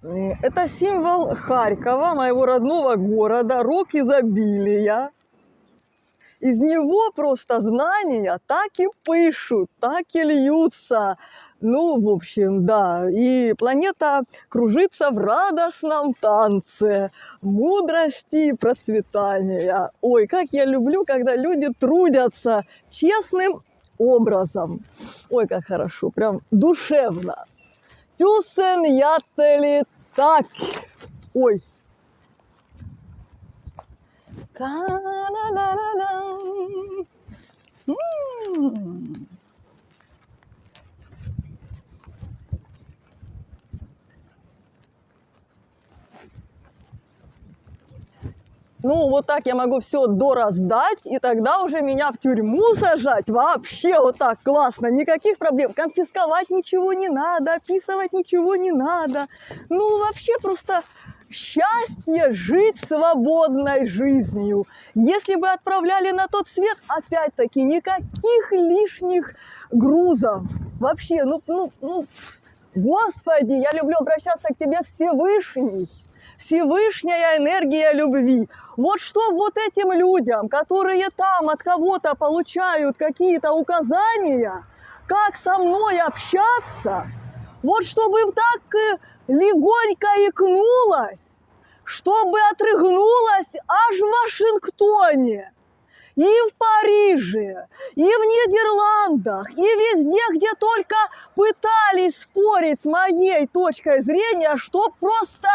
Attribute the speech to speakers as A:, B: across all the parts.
A: Это символ Харькова, моего родного города, рог изобилия. Из него просто знания так и пышут, так и льются. Ну, в общем, да, и планета кружится в радостном танце мудрости и процветания. Ой, как я люблю, когда люди трудятся честным образом. Ой, как хорошо, прям душевно. Тюсен ятели так. Ой. Ну, вот так я могу все дораздать, и тогда уже меня в тюрьму сажать. Вообще вот так классно, никаких проблем. Конфисковать ничего не надо, описывать ничего не надо. Ну, вообще просто счастье жить свободной жизнью. Если бы отправляли на тот свет, опять-таки, никаких лишних грузов. Вообще, Господи, я люблю обращаться к тебе, Всевышний. Всевышняя энергия любви. Вот что вот этим людям, которые там от кого-то получают какие-то указания, как со мной общаться, вот чтобы им так легонько икнулось, чтобы отрыгнулось аж в Вашингтоне, и в Париже, и в Нидерландах, и везде, где только пытались спорить с моей точкой зрения, что просто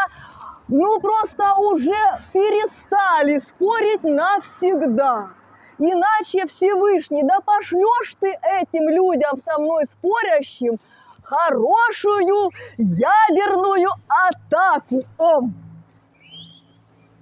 A: уже перестали спорить навсегда. Иначе, Всевышний, да пошлешь ты этим людям со мной спорящим хорошую ядерную атаку.